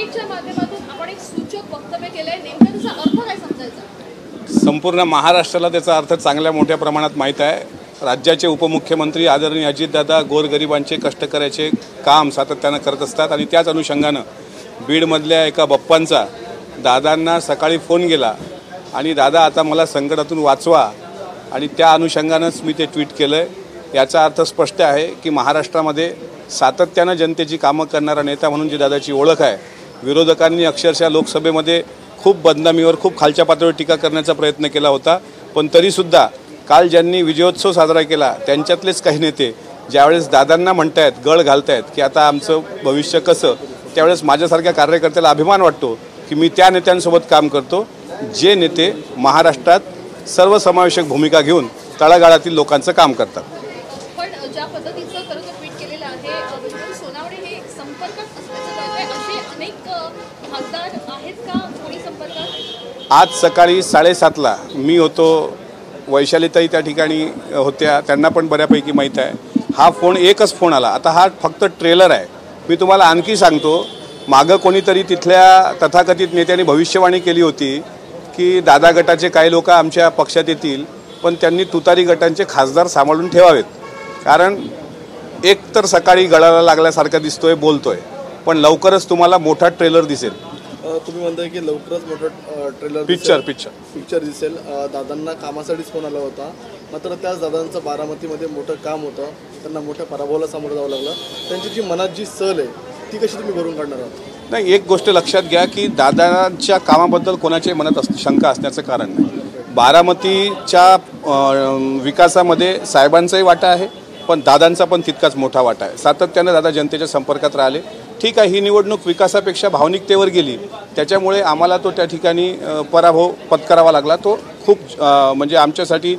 ट्विटच्या माध्यमातून आपण एक सूचक वक्तव्य केलंय, नेमका त्याचा अर्थ काय समजायचा? संपूर्ण महाराष्ट्राला त्याचा अर्थ चांगल्या मोठ्या प्रमाणात माहीत आहे। राज्याचे उपमुख्यमंत्री आदरणीय अजितदादा गोरगरिबांचे कष्टकऱ्याचे काम सातत्यानं करत असतात आणि त्याच अनुषंगानं बीडमधल्या एका बप्पांचा दादांना सकाळी फोन गेला आणि दादा आता मला संकटातून वाचवा आणि त्या अनुषंगानंच मी ते ट्विट केलं आहे। याचा अर्थ स्पष्ट आहे की महाराष्ट्रामध्ये सातत्यानं जनतेची कामं करणारा नेता म्हणून जी दादाची ओळख आहे, विरोधकांनी अक्षरशः लोकसभेमध्ये खूप बदनामीवर खूप खालच्या पातळीवर टीका करण्याचा प्रयत्न केला होता, पण तरीसुद्धा काल ज्यांनी विजयोत्सव साजरा केला त्यांच्यातलेच काही नेते ज्यावेळेस दादांना म्हणतायत, गळ घालतायत की आता आमचं भविष्य कसं, त्यावेळेस माझ्यासारख्या कार्यकर्त्याला अभिमान वाटतो की मी त्या नेत्यांसोबत काम करतो जे नेते महाराष्ट्रात सर्वसमावेशक भूमिका घेऊन तळागाळातील लोकांचं काम करतात। पण ज्या पद्धतीचं खरं तर ट्विट केलेलं आहे, विजय सोनावणे हे संपर्कात असल्याचं कळतंय, असे अनेक खासदार आहेत का कोणी संपर्कात? आज सकाळी 7:30ला मी होतो, वैशालीताई त्या ठिकाणी होत्या, त्यांना पण बऱ्यापैकी माहीत आहे। हा फोन एकच फोन आला, आता हा फक्त ट्रेलर आहे। मी तुम्हाला आणखी सांगतो, मागं कोणीतरी तिथल्या तथाकथित नेत्यांनी भविष्यवाणी केली होती की दादा गटाचे काही लोक आमच्या पक्षात येतील, पण त्यांनी तुतारी गटांचे खासदार सांभाळून ठेवावेत, कारण एक तर सकाळी गळाला लागल्यासारखा दिसतोय, बोलतोय, पण लवकरच तुम्हाला मोठा ट्रेलर दिसेल। तुम्ही म्हणताय की लवकरच मोठा ट्रेलर पिक्चर दिसेल। दादांना कामासाठीच फोन आला होता, मात्र त्याच दादांचं बारामतीमध्ये मोठं काम होतं, त्यांना मोठ्या पराभवाला सामोरं जावं लागलं। त्यांची जी मनात जी सल आहे ती कशी तुम्ही भरून काढणार आहात? नाही, एक गोष्ट लक्षात घ्या की दादांच्या कामाबद्दल कोणाच्याही मनात शंका असण्याचं कारण नाही। बारामतीच्या विकासामध्ये साहेबांचाही वाटा आहे, पण दादांचा पण तितकाच मोठा वाटा आहे। सातत्यानं दादा जनतेच्या संपर्कात राहिले। ठीक आहे, ही निवडणूक विकासापेक्षा भावनिकतेवर गेली, त्याच्यामुळे आम्हाला तो त्या ठिकाणी पराभव पत्करावा लागला। तो खूप म्हणजे आमच्यासाठी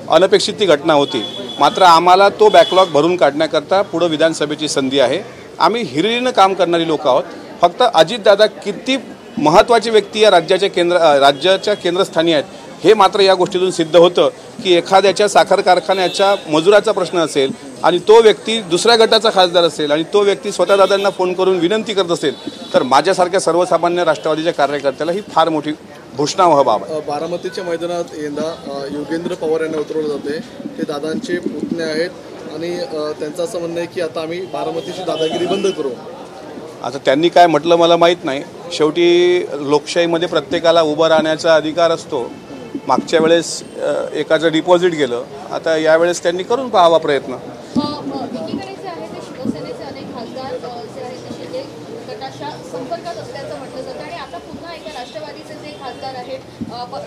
अनपेक्षित ती घटना होती, मात्र आम्हाला तो बॅकलॉग भरून काढण्याकरता पुढं विधानसभेची संधी आहे। आम्ही हिरिरीनं काम करणारी लोक आहोत। फक्त अजितदादा किती महत्त्वाची व्यक्ती या राज्याच्या केंद्रस्थानी आहेत हे मात्र या गोष्टीतून सिद्ध होतं की एखाद्याच्या साखर कारखान्याच्या मजुराचा प्रश्न असेल आणि तो व्यक्ती दुसऱ्या गटाचा खासदार असेल आणि तो व्यक्ती स्वतः दादांना फोन करून विनंती करत असेल, तर माझ्यासारख्या सर्वसामान्य राष्ट्रवादीच्या कार्यकर्त्याला ही फार मोठी घोषणावह बाब आहे। बारामतीच्या मैदानात यंदा योगेंद्र पवार यांना उतरवलं जाते, ते दादांचे पुतणे आहेत आणि त्यांचं असं म्हणणं आहे की आता आम्ही बारामतीची दादागिरी बंद करू। आता त्यांनी काय म्हटलं मला माहीत नाही, शेवटी लोकशाहीमध्ये प्रत्येकाला उभं राहण्याचा अधिकार असतो। मागच्या वेळेस एकाचं डिपॉझिट गेलं, आता यावेळेस त्यांनी करून पाहावा प्रयत्न। एकीकडे जे आहे ते शिवसेनेचे अनेक खासदार जे आहेत ते गटाच्या संपर्कात असल्याचं म्हटलं जातं आणि आता पुन्हा एका राष्ट्रवादीचे जे खासदार आहेत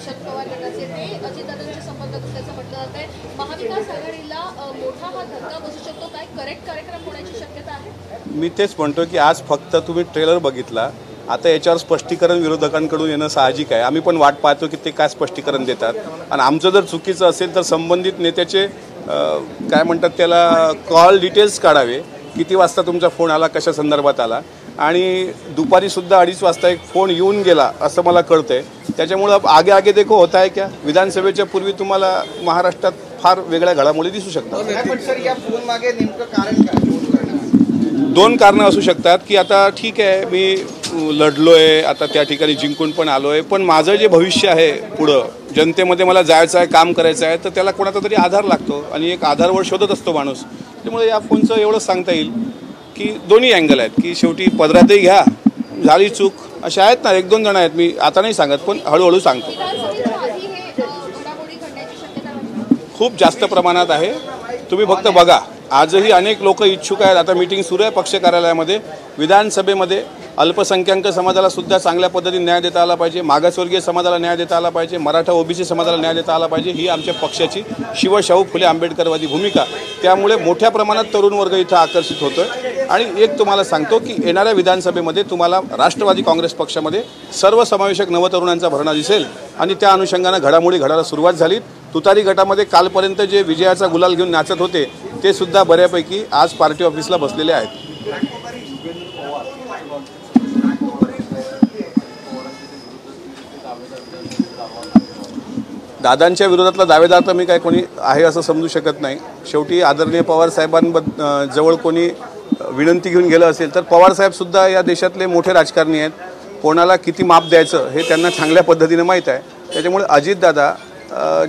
शरद पवार गटाचे ते अजितदादांच्या संपर्कात असल्याचं म्हटलं जात आहे। महाविकास आघाडीला मोठा हा धक्का बसू शकतो, काय करेक्ट कार्यक्रम होण्याची शक्यता आहे? मी तेच म्हणतो की आज फक्त तुम्ही ट्रेलर बघितला, आता याच्यावर स्पष्टीकरण विरोधकांकडून येणं साहजिक आहे। आम्ही पण वाट पाहतो की ते काय स्पष्टीकरण देतात आणि आमचं जर चुकीचं असेल तर संबंधित नेत्याचे काय म्हणतात त्याला कॉल डिटेल्स काढावे, किती वाजता तुमचा फोन आला, कशा संदर्भात आला, आणि दुपारीसुद्धा 2:30 वाजता एक फोन येऊन गेला असं मला कळतंय। त्याच्यामुळं आगे देखो होता है क्या, विधानसभेच्या पूर्वी तुम्हाला महाराष्ट्रात फार वेगळ्या घडामोडी दिसू शकतात। पण सर या फोन मागे नेमकं कारण काय? दोन कारणं असू शकतात की आता ठीक आहे मी लढलोय, आता त्या ठिकाणी जिंकून पण आलोय, पण माझं जे भविष्य आहे पुढं जनतेमध्ये मला जायचं आहे, काम करायचं आहे, तर त्याला कोणाचा तरी आधार लागतो आणि एक आधारवर शोधत असतो माणूस। त्यामुळे या फोनचं एवढंच सांगता येईल की दोन्ही अँगल आहेत की शेवटी पदरातही घ्या, झाली चूक, असे आहेत ना 1-2 जण आहेत, मी आता नाही सांगत पण हळूहळू सांगतो। खूप जास्त प्रमाणात आहे, तुम्ही फक्त बघा, आजही अनेक लोक इच्छुक आहेत। आता मीटिंग सुरू आहे पक्ष कार्यालयामध्ये। विधानसभेमध्ये अल्पसंख्याक समाजाला सुद्धा चांगल्या पद्धतीने न्याय देता आला पाहिजे, मागासवर्गीय समाजाला न्याय देता आला पाहिजे, मराठा ओबीसी समाजाला न्याय देता आला पाहिजे, ही आमच्या पक्षाची शिवशाहू फुले आंबेडकरवादी भूमिका। त्यामुळे मोठ्या प्रमाणात तरुण वर्ग इथं आकर्षित होतोय आणि एक तुम्हाला सांगतो की येणाऱ्या विधानसभेमध्ये तुम्हाला राष्ट्रवादी काँग्रेस पक्षामध्ये सर्वसमावेशक नवतरुणांचा भरणा दिसेल आणि त्या अनुषंगानं घडामोडी घडायला सुरुवात झाली। तुतारी गटामध्ये कालपर्यंत जे विजयाचा गुलाल घेऊन नाचत होते ते सुद्धा बऱ्यापैकी आज पार्टी ऑफिसला बसलेले आहेत। दादांच्या विरोधातला दावेदार तर मी काय कोणी आहे असं समजू शकत नाही। शेवटी आदरणीय पवार साहेबांजवळ कोणी विनंती घेऊन गेलं असेल तर पवार साहेब सुद्धा या देशातले मोठे राजकारणी आहेत। कोणाला किती माप द्यायचं हे त्यांना चांगल्या पद्धतीने माहीत आहे. त्याच्यामुळे अजितदादा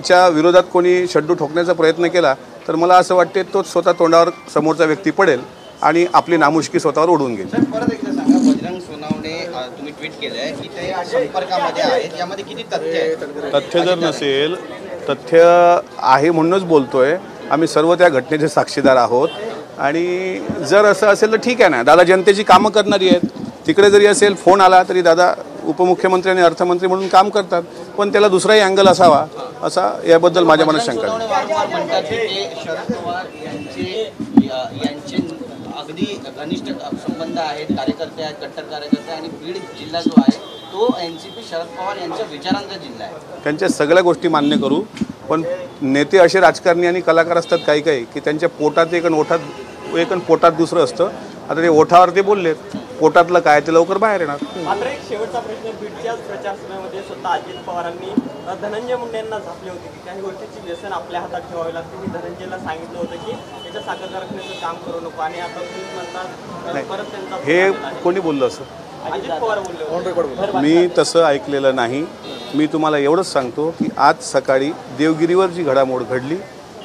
च्या विरोधात कोणी शड्डू ठोकण्याचा प्रयत्न केला तर मला असं वाटते तोच स्वतः तोंडावर समोरचा व्यक्ती पडेल आणि आपली नामुष्की स्वतःवर ओढून घेईल. सर परत एकदा सांगा, बजरंग सोनवणे तुम्ही ट्विट केलंय की ते संपर्कामध्ये आहेत, यामध्ये किती तथ्य आहे? तथ्य जर नसेल, तथ्य आहे म्हणूनच बोलतोय. आम्ही सर्व त्या घटनेचे साक्षीदार आहोत आणि जर असं असेल तर ठीक आहे ना, दादा जनतेची कामं करणारी आहेत. तिकडे जरी असेल, फोन आला तरी दादा उपमुख्यमंत्री आणि अर्थमंत्री म्हणून काम करतात, पण त्याला दुसराही अँगल असावा असा याबद्दल माझ्या मनात शंका आहे. वारंवार म्हणतात की ते शरद पवार यांचे अगदी घनिष्ठ संबंध आहेत, कार्यकर्ते आहेत, कट्टर कार्यकर्ते, आणि बीड जिल्हा जो आहे तो एनसीपी शरद पवार यांच्या विचारांचा जिल्हा आहे. त्यांच्या सगळ्या गोष्टी मान्य करू, पण नेते असे राजकारणी आणि कलाकार असतात काही काही की त्यांच्या पोटात एक आणि पोटात दुसरं असतं. आता ते ओठावर ते बोललेत, पोटातलं काय ते लवकर बाहेर येणार. मात्र एक शेवटचा प्रश्न, बीडच्याच प्रचार सभेमध्ये स्वतः अजित पवारांनी धनंजय मुंडे यांना झापले होते की काही गोष्टीची व्यसन आपल्या हातात ठेवावी लागते. मी धनंजयला सांगितलं होतं की त्याच्या साखर कारखान्याचं काम करू नको, आणि आता तुम्ही म्हणतात परत त्यांचा हे कोणी बोललं असं? अजित पवार बोलले. मी तसं ऐकलेलं नाही. मी तुम्हाला एवढंच सांगतो की आज सकाळी देवगिरीवर जी घडामोड घडली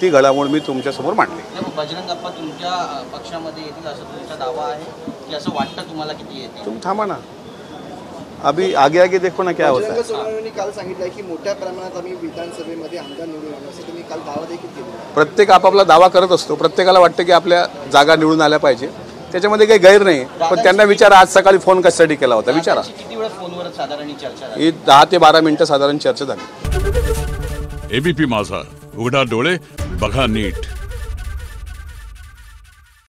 ती घडामोड मी तुमच्यासमोर मांडली. बजरंग अप्पा तुमच्या पक्षामध्ये येतील असं तुमचा दावा आहे की असं वाटतं तुम्हाला किती येतील? तुम्ही थांबा ना, अभी आगे आगे देखो ना क्या होता है. बजरंग सोनवणेंनी काल सांगितलं की मोठ्या प्रमाणात आम्ही विधानसभेमध्ये आमदार निवडून आणू, असं त्यांनी काल दावा देखील केला. प्रत्येक आपापला दावा करत असतो. प्रत्येकाला वाटतं की आपल्या जागा निवडून आल्या पाहिजे, त्याच्यामध्ये काही गैर नाही. पण त्यांना विचारा आज सकाळी फोन कशासाठी केला होता, विचारा. किती वेळ फोनवर साधारण चर्चा झाली? ही 10 ते 12 मिनिटं साधारण चर्चा झाली. एबीपी माझा, उघडा डोळे बघा नीट.